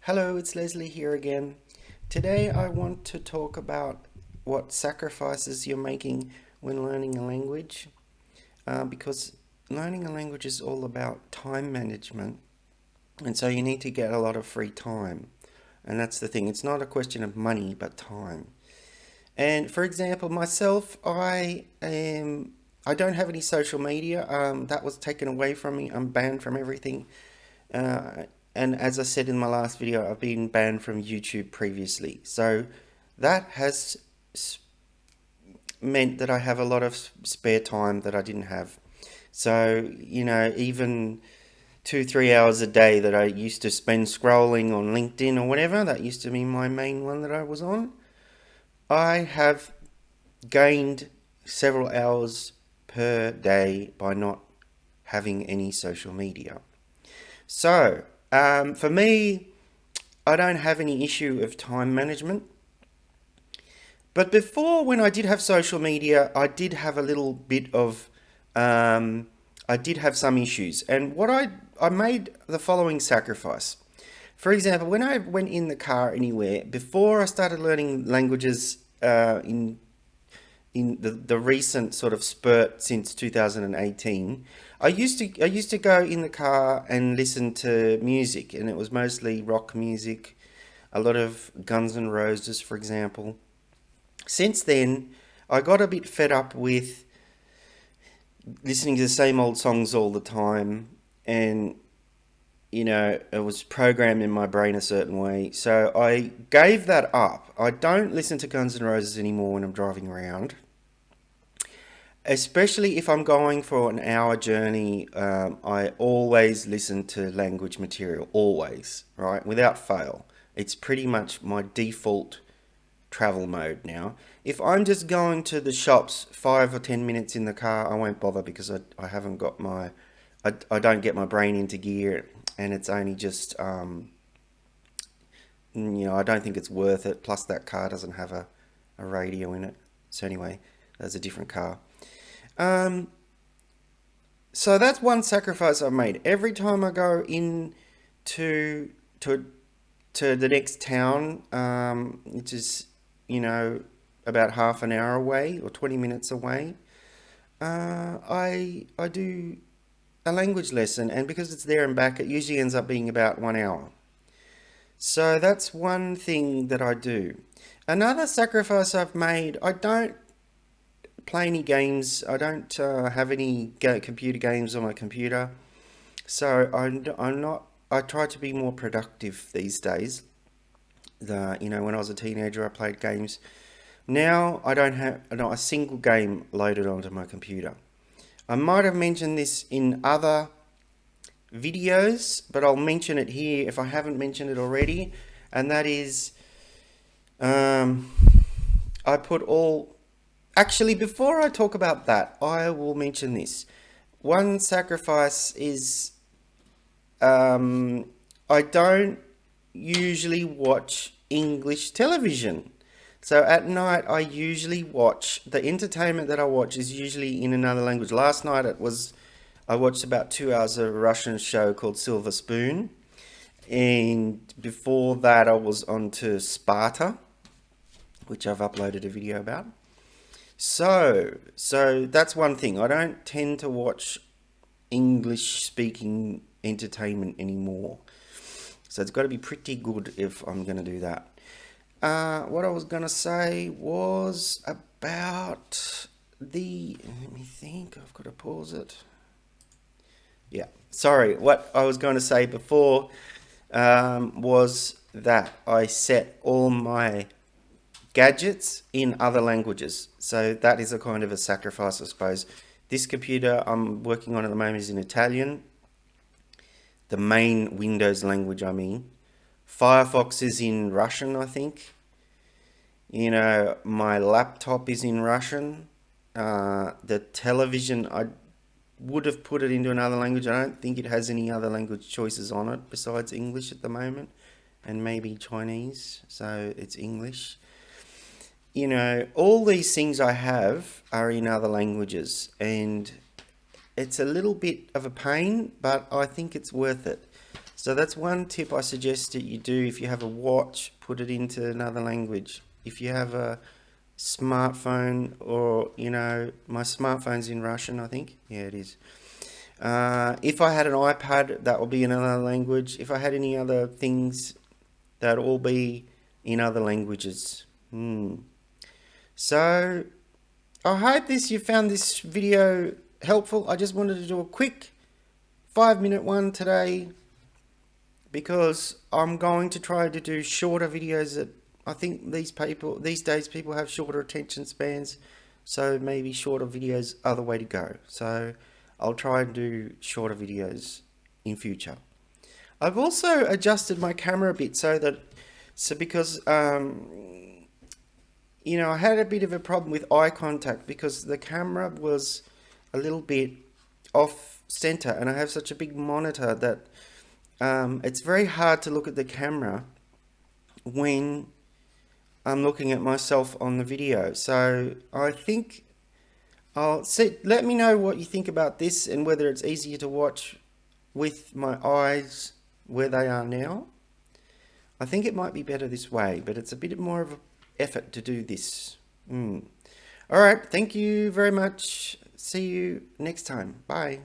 Hello, it's Leslie here again. Today I want to talk about what sacrifices you're making when learning a language, because learning a language is all about time management, and so you need to get a lot of free time. And that's the thing, it's not a question of money, but time. And for example, myself, I don't have any social media. That was taken away from me. I'm banned from everything. Uh, and as I said in my last video, I've been banned from YouTube previously. So that has meant that I have a lot of spare time that I didn't have. So, even 2, 3 hours a day that I used to spend scrolling on LinkedIn or whatever, that used to be my main one that I was on, I have gained several hours per day by not having any social media. So, for me, I don't have any issue of time management. But before, when I did have social media, I did have a little bit of, I did have some issues. And I made the following sacrifice. For example, when I went in the car anywhere, before I started learning languages in the recent sort of spurt since 2018, I used to go in the car and listen to music, and it was mostly rock music, a lot of Guns N' Roses, for example. Since then, I got a bit fed up with listening to the same old songs all the time, and it was programmed in my brain a certain way. So I gave that up. I don't listen to Guns N' Roses anymore when I'm driving around, especially if I'm going for an hour journey. I always listen to language material, always, right? Without fail. It's pretty much my default travel mode now. If I'm just going to the shops 5 or 10 minutes in the car, I won't bother because I haven't got I don't get my brain into gear, and it's only just, I don't think it's worth it. Plus, that car doesn't have a radio in it. So, anyway, that's a different car. Um, so, that's one sacrifice I've made. Every time I go in to, to, to the next town, which is, about half an hour away or 20 minutes away, I do a language lesson, and because it's there and back, it usually ends up being about 1 hour. So that's one thing that I do. Another sacrifice I've made, I don't play any games. I don't have any computer games on my computer. So I'm not. I try to be more productive these days. When I was a teenager, I played games. Now I don't have not a single game loaded onto my computer. I might have mentioned this in other videos, but I'll mention it here if I haven't mentioned it already. And that is, um, I put all. Actually, before I talk about that, I will mention this. One sacrifice is, um, I don't usually watch English television. So at night, I usually watch the entertainment that I watch is usually in another language. Last night I watched about 2 hours of a Russian show called Silver Spoon, and before that I was on to Sparta, which I've uploaded a video about. So that's one thing. I don't tend to watch English speaking entertainment anymore. So it's got to be pretty good if I'm going to do that. What I was going to say was about let me think, I've got to pause it. Yeah, sorry. What I was going to say before was that I set all my gadgets in other languages. So that is a kind of a sacrifice, I suppose. This computer I'm working on at the moment is in Italian, the main Windows language, I mean. Firefox is in Russian, I think. My laptop is in Russian. The television, I would have put it into another language. I don't think it has any other language choices on it besides English at the moment, and maybe Chinese, so it's English. All these things I have are in other languages, and it's a little bit of a pain, but I think it's worth it. So that's one tip I suggest that you do. If you have a watch, put it into another language. If you have a smartphone, or my smartphone's in Russian, I think. Yeah, it is. If I had an iPad, that would be in another language. If I had any other things, that would all be in other languages. So I hope you found this video helpful. I just wanted to do a quick 5-minute one today, because I'm going to try to do shorter videos. That I think these days people have shorter attention spans, so maybe shorter videos are the way to go. So I'll try and do shorter videos in future. I've also adjusted my camera a bit because I had a bit of a problem with eye contact, because the camera was a little bit off center, and I have such a big monitor that it's very hard to look at the camera when I'm looking at myself on the video. So I think let me know what you think about this, and whether it's easier to watch with my eyes where they are now. I think it might be better this way, but it's a bit more of an effort to do this. All right, thank you very much. See you next time. Bye.